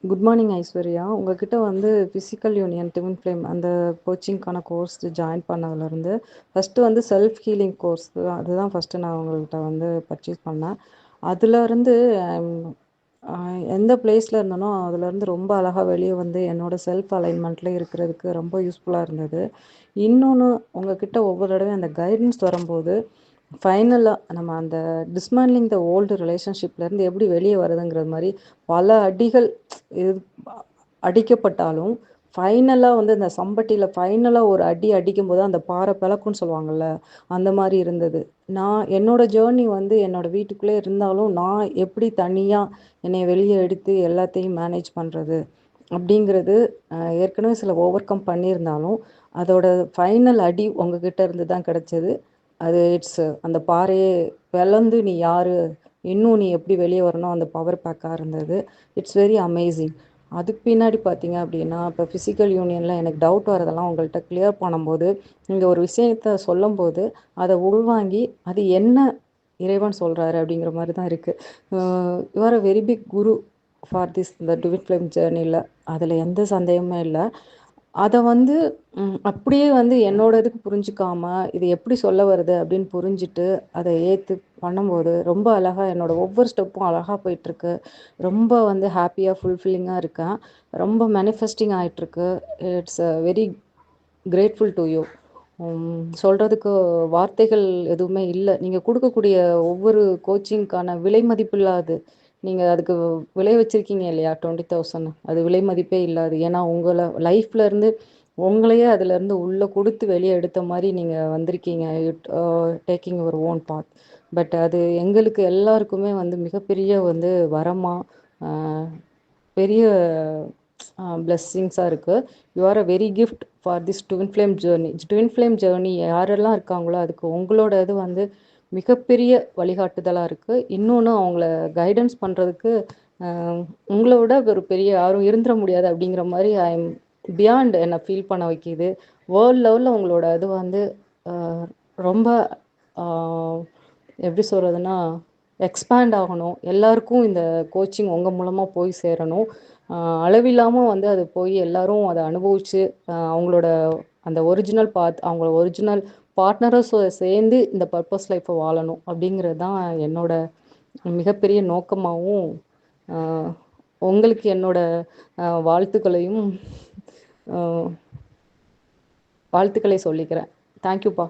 Good morning Aishwarya. உங்ககிட்ட வந்து physical union twin flame அந்த கோச்சிங்க்கான கோர்ஸ் ஜாயின் பண்ணதுலேருந்து ஃபஸ்ட்டு வந்து செல்ஃப் ஹீலிங் கோர்ஸ் அதுதான் ஃபஸ்ட்டு நான் உங்கள்கிட்ட வந்து பர்ச்சேஸ் பண்ணேன். அதுலேருந்து எந்த பிளேஸில் இருந்தனோ அதுலேருந்து ரொம்ப அழகாக வெளியே வந்து என்னோடய செல்ஃப் அலைன்மெண்ட்டில் இருக்கிறதுக்கு ரொம்ப யூஸ்ஃபுல்லாக இருந்தது. இன்னொன்று, உங்ககிட்ட ஒவ்வொரு தடவையும் அந்த கைடன்ஸ் வரும்போது ஃபைனலாக நம்ம அந்த டிஸ்மேண்ட்லிங் த ஓல்டு ரிலேஷன்ஷிப்லேருந்து எப்படி வெளியே வருதுங்கிற மாதிரி பல அடிகள் இது அடிக்கப்பட்டாலும் ஃபைனலாக வந்து இந்த சம்பட்டியில் ஃபைனலாக ஒரு அடி அடிக்கும்போது அந்த பாறை பிளக்குன்னு சொல்லுவாங்கள்ல, அந்த மாதிரி இருந்தது. நான் என்னோட ஜேர்னி வந்து என்னோட வீட்டுக்குள்ளே இருந்தாலும் நான் எப்படி தனியாக என்னை வெளியே எடுத்து எல்லாத்தையும் மேனேஜ் பண்ணுறது அப்படிங்கிறது ஏற்கனவே சில ஓவர் கம் பண்ணியிருந்தாலும் அதோட ஃபைனல் அடி உங்ககிட்ட இருந்து தான் கிடச்சிது. அது அந்த பாறையே பிளந்து நீ யார், இன்னும் நீ எப்படி வெளியே வரணும், அந்த பவர் பேக்காக இருந்தது. It's very amazing. அதுக்கு பின்னாடி பார்த்தீங்க அப்படின்னா, இப்போ ஃபிசிக்கல் யூனியனில் எனக்கு டவுட் வரதெல்லாம் உங்கள்கிட்ட கிளியர் பண்ணும்போது, நீங்கள் ஒரு விஷயத்த சொல்லும்போது அதை உள்வாங்கி அது என்ன இறைவன் சொல்கிறாரு அப்படிங்கிற மாதிரி தான் இருக்குது. You are a very big guru for this இந்த ட்வின் ஃப்ளேம் ஜேர்னியில், அதில் எந்த சந்தேகமே இல்லை. அதை வந்து அப்படியே வந்து என்னோட இதுக்கு புரிஞ்சுக்காம இது எப்படி சொல்ல வருது அப்படின்னு புரிஞ்சுட்டு அதை ஏற்று பண்ணும்போது ரொம்ப அழகாக என்னோட ஒவ்வொரு ஸ்டெப்பும் அழகாக போயிட்டுருக்கு. ரொம்ப வந்து ஹாப்பியாக ஃபுல்ஃபில்லிங்காக இருக்கேன். ரொம்ப மேனிஃபெஸ்டிங் ஆகிட்டுருக்கு. It's very grateful to you. சொல்கிறதுக்கு வார்த்தைகள் எதுவுமே இல்லை. நீங்கள் கொடுக்கக்கூடிய ஒவ்வொரு கோச்சிங்க்கான விலை மதிப்பில்லாது. நீங்கள் அதுக்கு விலை வச்சுருக்கீங்க இல்லையா, 20,000, அது விலை மதிப்பே இல்லாது. ஏன்னா உங்களை லைஃப்லேருந்து உங்களையே அதுலேருந்து உள்ளே கொடுத்து வெளியே எடுத்த மாதிரி நீங்கள் வந்திருக்கீங்க. Taking your own path. But அது எங்களுக்கு எல்லாருக்குமே வந்து மிகப்பெரிய வந்து வரமாக பெரிய பிளெஸ்ஸிங்ஸாக இருக்குது. You are a very gift for this twin flame journey. Twin flame journey யாரெல்லாம் இருக்காங்களோ அதுக்கு உங்களோட இது வந்து மிகப்பெரிய வழிகாட்டுதலாக இருக்குது. இன்னொன்று, அவங்கள கைடன்ஸ் பண்ணுறதுக்கு உங்களை விட ஒரு பெரிய யாரும் இருந்துட முடியாது அப்படிங்கிற மாதிரி ஐ எம் பியாண்ட் என்னை ஃபீல் பண்ண வைக்கிது. வேர்ல்ட் லெவலில் உங்களோட இது வந்து ரொம்ப எப்படி சொல்கிறதுனா எக்ஸ்பேண்ட் ஆகணும். எல்லாருக்கும் இந்த கோச்சிங் உங்கள் மூலமாக போய் சேரணும். அளவில்லாமல் வந்து அது போய் எல்லாரும் அதை அனுபவித்து அவங்களோட அந்த ஒரிஜினல் பாத் அவங்களோட ஒரிஜினல் பார்ட்னரும் சேர்ந்து இந்த பர்பஸ் லைஃப்பை வாழணும் அப்படிங்கிறது தான் என்னோட மிகப்பெரிய நோக்கமாகவும் உங்களுக்கு என்னோட வாழ்த்துக்களை சொல்லிக்கிறேன். தேங்க்யூப்பா.